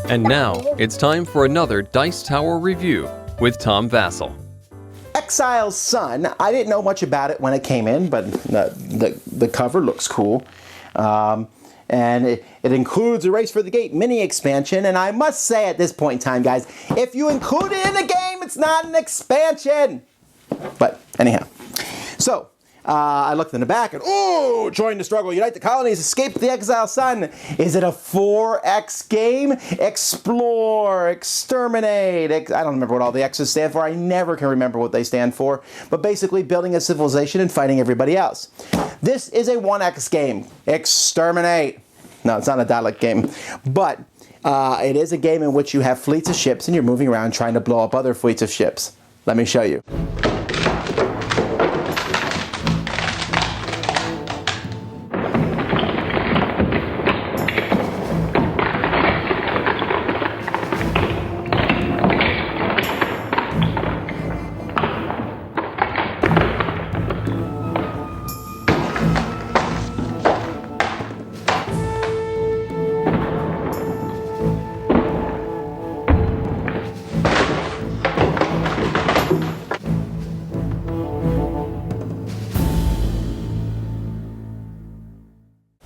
And now, it's time for another Dice Tower review with Tom Vasel. Exile Sun, I didn't know much about it when it came in, but the cover looks cool. And it includes a Race for the Gate mini expansion, and I must say at this point in time, guys, if you include it in the game, it's not an expansion. But anyhow, so I looked in the back and, ooh, join the struggle, unite the colonies, escape the Exile Sun. Is it a 4X game? Explore, exterminate. I don't remember what all the X's stand for. I never can remember what they stand for. But basically building a civilization and fighting everybody else. This is a 1X game. Exterminate. No, it's not a dialect game. But it is a game in which you have fleets of ships and you're moving around trying to blow up other fleets of ships. Let me show you.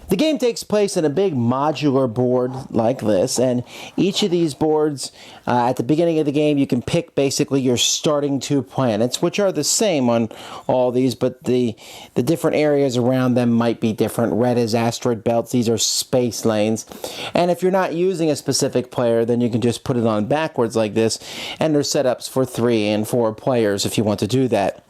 The game takes place in a big modular board like this, and each of these boards, at the beginning of the game, you can pick basically your starting 2 planets, which are the same on all these, but the different areas around them might be different. Red is asteroid belts, these are space lanes. And if you're not using a specific player, then you can just put it on backwards like this, and there's setups for 3 and 4 players if you want to do that.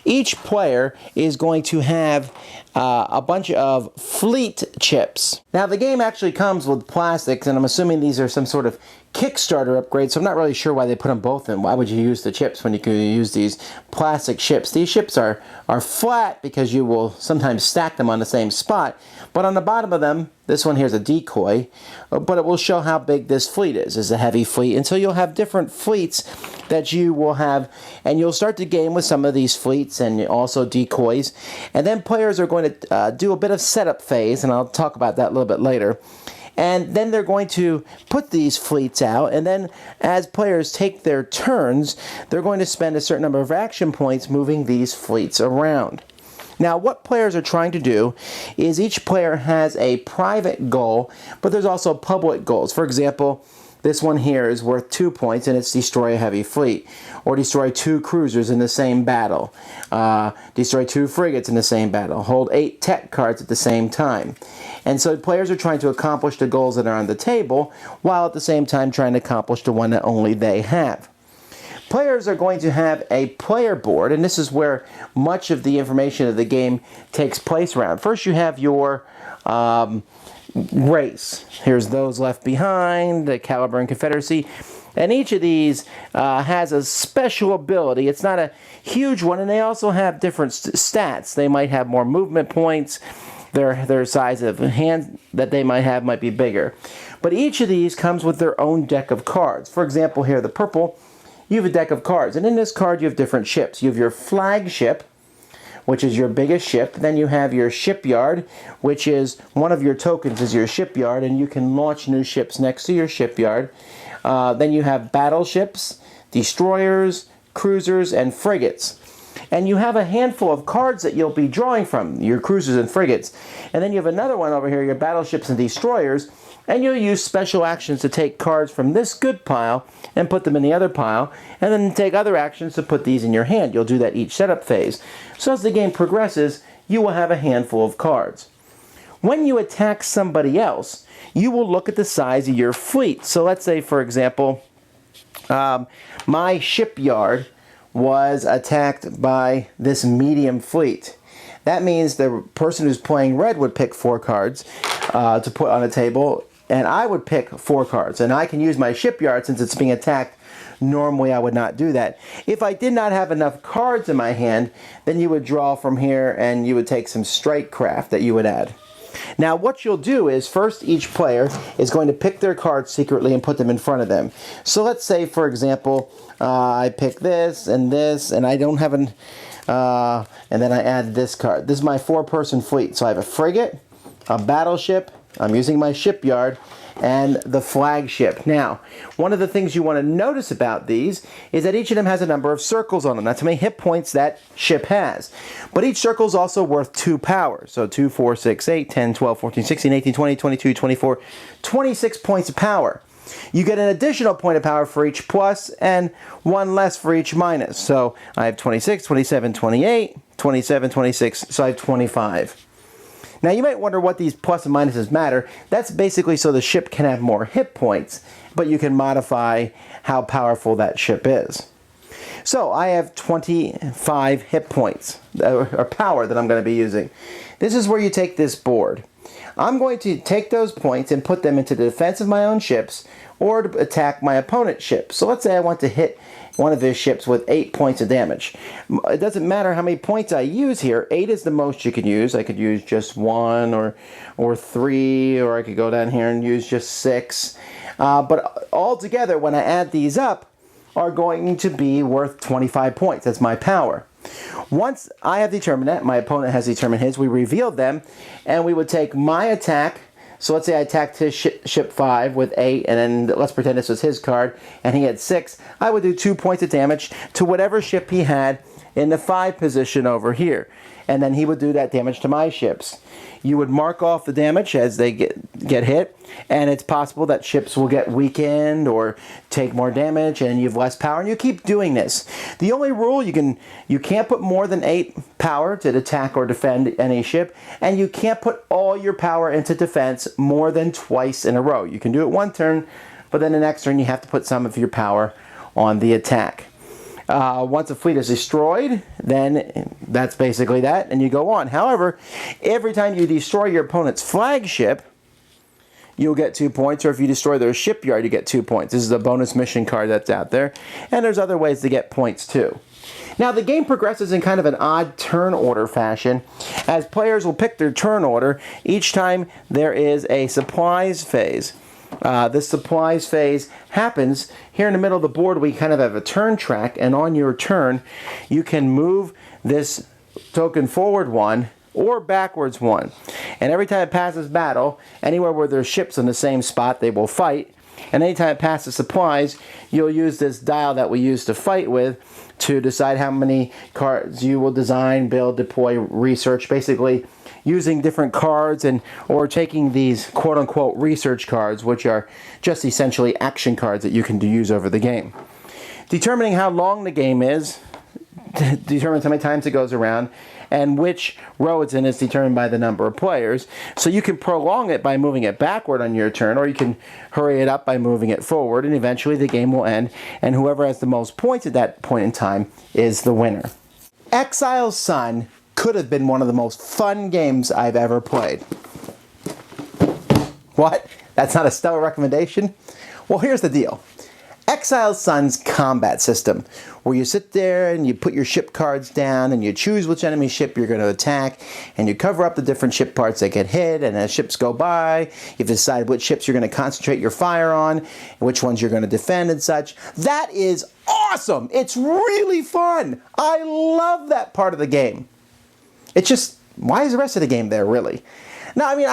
Each player is going to have a bunch of fleet chips. Now the game actually comes with plastics, and I'm assuming these are some sort of Kickstarter upgrade, so I'm not really sure why they put them both in. Why would you use the chips when you could use these plastic ships? These ships are flat because you will sometimes stack them on the same spot, but on the bottom of them, this one here is a decoy, but it will show how big this fleet is. It's a heavy fleet, and so you'll have different fleets that you will have, and you'll start the game with some of these fleets and also decoys, and then players are going to do a bit of setup phase, and I'll talk about that a little bit later. And then they're going to put these fleets out, and then as players take their turns, they're going to spend a certain number of action points moving these fleets around. Now, what players are trying to do is each player has a private goal, but there's also public goals. For example, this one here is worth 2 points, and it's destroy a heavy fleet, or destroy 2 cruisers in the same battle, destroy 2 frigates in the same battle, hold 8 tech cards at the same time. And so players are trying to accomplish the goals that are on the table, while at the same time trying to accomplish the one that only they have. Players are going to have a player board, and this is where much of the information of the game takes place around. First you have your race. Here's those left behind, the Caliber and Confederacy. And each of these has a special ability. It's not a huge one, and they also have different stats. They might have more movement points. Their size of hand that they might have might be bigger. But each of these comes with their own deck of cards. For example, here, the purple, you have a deck of cards. And in this card, you have different ships. You have your flagship, which is your biggest ship. Then you have your shipyard, which is one of your tokens is your shipyard, and you can launch new ships next to your shipyard. Then you have battleships, destroyers, cruisers, and frigates. And you have a handful of cards that you'll be drawing from, your cruisers and frigates. And then you have another one over here, your battleships and destroyers. And you'll use special actions to take cards from this good pile and put them in the other pile, and then take other actions to put these in your hand. You'll do that each setup phase. So as the game progresses, you will have a handful of cards. When you attack somebody else, you will look at the size of your fleet. So let's say, for example, my shipyard was attacked by this medium fleet. That means the person who's playing red would pick 4 cards to put on a table, and I would pick 4 cards, and I can use my shipyard since it's being attacked. Normally I would not do that. If I did not have enough cards in my hand, then you would draw from here and you would take some strike craft that you would add. Now what you'll do is first each player is going to pick their cards secretly and put them in front of them. So let's say, for example, I pick this and I don't have an and then I add this card. This is my 4-person fleet. So I have a frigate, a battleship, I'm using my shipyard, and the flagship. Now, one of the things you want to notice about these is that each of them has a number of circles on them. That's how many hit points that ship has. But each circle is also worth 2 power. So 2, 4, 6, 8, 10, 12, 14, 16, 18, 20, 22, 24, 26 points of power. You get an additional point of power for each plus and 1 less for each minus. So I have 26, 27, 28, 27, 26, so I have 25. Now you might wonder what these plus and minuses matter. That's basically so the ship can have more hit points, but you can modify how powerful that ship is. So I have 25 hit points, or power, that I'm going to be using. This is where you take this board. I'm going to take those points and put them into the defense of my own ships or to attack my opponent's ship. So let's say I want to hit one of his ships with 8 points of damage. It doesn't matter how many points I use here. 8 is the most you can use. I could use just 1 or 3, or I could go down here and use just 6. But altogether, when I add these up, are going to be worth 25 points. That's my power. Once I have determined that, my opponent has determined his, we revealed them, and we would take my attack. So let's say I attacked his ship 5 with 8, and then let's pretend this was his card, and he had 6. I would do 2 points of damage to whatever ship he had in the 5 position over here. And then he would do that damage to my ships. You would mark off the damage as they get hit, and it's possible that ships will get weakened or take more damage, and you have less power, and you keep doing this. The only rule, you can't put more than 8 power to attack or defend any ship, and you can't put all your power into defense more than twice in a row. You can do it one turn, but then the next turn you have to put some of your power on the attack. Once a fleet is destroyed, then that's basically that, and you go on. However, every time you destroy your opponent's flagship, you'll get 2 points, or if you destroy their shipyard, you get 2 points. This is a bonus mission card that's out there, and there's other ways to get points too. Now, the game progresses in kind of an odd turn order fashion, as players will pick their turn order each time there is a supplies phase. This supplies phase happens here in the middle of the board. We kind of have a turn track, and on your turn you can move this token forward 1 or backwards 1, and every time it passes battle, anywhere where there's ships in the same spot, they will fight. And anytime it passes supplies, you'll use this dial that we use to fight with to decide how many cards you will design, build, deploy, research, basically using different cards or taking these quote-unquote research cards, which are just essentially action cards that you can use over the game. Determining how long the game is determines how many times it goes around, and which row it's in is determined by the number of players. So you can prolong it by moving it backward on your turn, or you can hurry it up by moving it forward, and eventually the game will end, and whoever has the most points at that point in time is the winner. Exile Sun could have been one of the most fun games I've ever played. What? That's not a stellar recommendation? Well, here's the deal. Exile Sun's combat system, where you sit there and you put your ship cards down and you choose which enemy ship you're going to attack, and you cover up the different ship parts that get hit, and as ships go by, you decide which ships you're going to concentrate your fire on, and which ones you're going to defend and such. That is awesome! It's really fun! I love that part of the game. It's just, why is the rest of the game there, really? Now, I mean,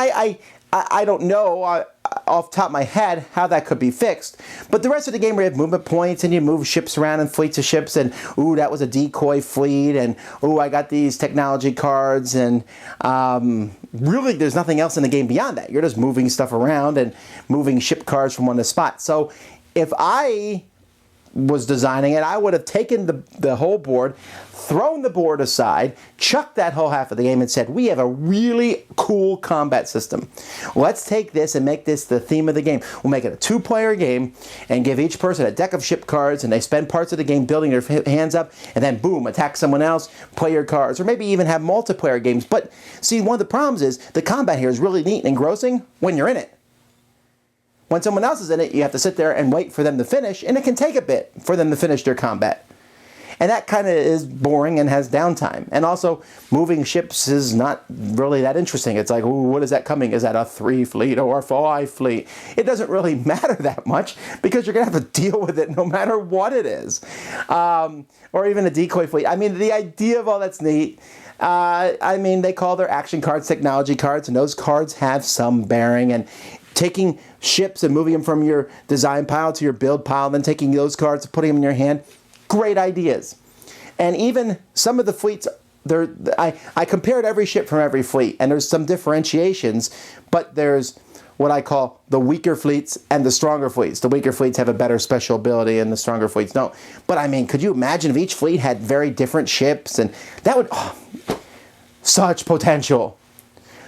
I don't know off the top of my head how that could be fixed, but the rest of the game where you have movement points and you move ships around and fleets of ships, and ooh, that was a decoy fleet, and ooh, I got these technology cards, and really there's nothing else in the game beyond that. You're just moving stuff around and moving ship cards from one to spot. So if I was designing it, I would have taken the whole board, thrown the board aside, chucked that whole half of the game, and said, we have a really cool combat system. Let's take this and make this the theme of the game. We'll make it a 2-player game and give each person a deck of ship cards, and they spend parts of the game building their hands up, and then boom, attack someone else, play your cards, or maybe even have multiplayer games. But see, one of the problems is the combat here is really neat and engrossing when you're in it. When someone else is in it, you have to sit there and wait for them to finish, and it can take a bit for them to finish their combat. And that kind of is boring and has downtime. And also, moving ships is not really that interesting. It's like, ooh, what is that coming? Is that a 3 fleet or a 5 fleet? It doesn't really matter that much because you're going to have to deal with it no matter what it is. Or even a decoy fleet. I mean, the idea of all that's neat. I mean, they call their action cards technology cards, and those cards have some bearing, and taking ships and moving them from your design pile to your build pile, then taking those cards and putting them in your hand. Great ideas. And even some of the fleets, I compared every ship from every fleet, and there's some differentiations, but there's what I call the weaker fleets and the stronger fleets. The weaker fleets have a better special ability and the stronger fleets don't. But I mean, could you imagine if each fleet had very different ships? And that would, such potential.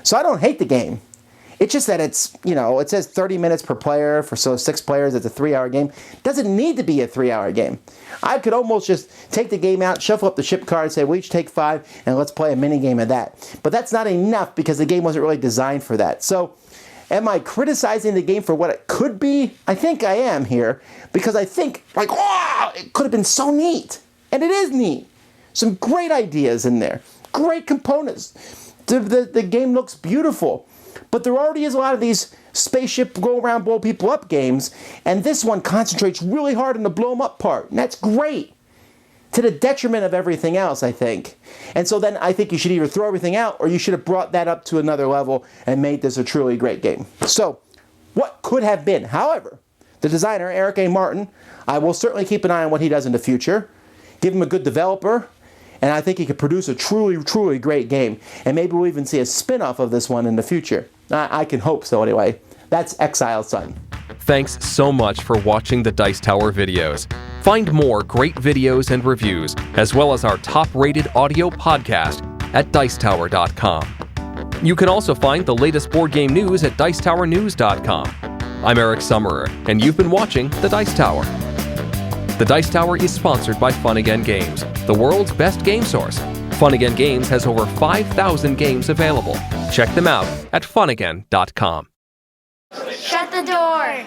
So I don't hate the game. It's just that it's, it says 30 minutes per player for 6 players. It's a 3-hour game. It doesn't need to be a 3-hour game. I could almost just take the game out, shuffle up the ship cards, say we each take 5, and let's play a mini game of that. But that's not enough because the game wasn't really designed for that. So am I criticizing the game for what it could be? I think I am here because I think, it could have been so neat. And it is neat. Some great ideas in there. Great components. The game looks beautiful. But there already is a lot of these spaceship go around blow people up games, and this one concentrates really hard on the blow them up part, and that's great. To the detriment of everything else, I think. And so then I think you should either throw everything out or you should have brought that up to another level and made this a truly great game. So, what could have been? However, the designer, Eric A. Martin, I will certainly keep an eye on what he does in the future. Give him a good developer, and I think he could produce a truly, truly great game. And maybe we'll even see a spin-off of this one in the future. I can hope so anyway. That's Exile Sun. Thanks so much for watching the Dice Tower videos. Find more great videos and reviews, as well as our top-rated audio podcast at Dicetower.com. You can also find the latest board game news at Dicetowernews.com. I'm Eric Summerer, and you've been watching The Dice Tower. The Dice Tower is sponsored by Fun Again Games, the world's best game source. Fun Again Games has over 5,000 games available. Check them out at funagain.com. Shut the door.